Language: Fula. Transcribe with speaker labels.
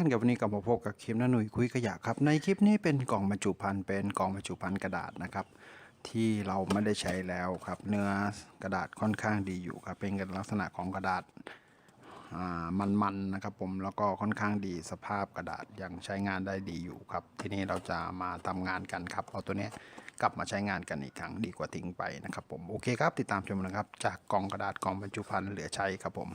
Speaker 1: านกับวันนี้กลับมาพบกับคลิปน้าหนุ่ยคุยขยะครับในคลิปนี้เป็นกล่องบรรจุภัณฑ์เป็นกล่องบรรจุภัณฑ์กระดาษนะครับที่เราไม่ได้ใช้แล้วครับเนื้อกระดาษค่อนข้างดีอยู่ครับเป็นลักษณะของกระดาษมันนะครับผมแล้วก็ค่อนข้างดีสภาพกระดาษยังใช้งานได้ดีอยู่ครับทีนี้เราจะมาทำงานกันครับเอาตัวนี้กลับมาใช้งานกันอีกครั้งดีกว่าทิ้งไปนะครับผมโอเคครับติดตามชมนะครับจากกล่องกระดาษกล่องบรรจุภัณฑ์เหลือใช้ครับผม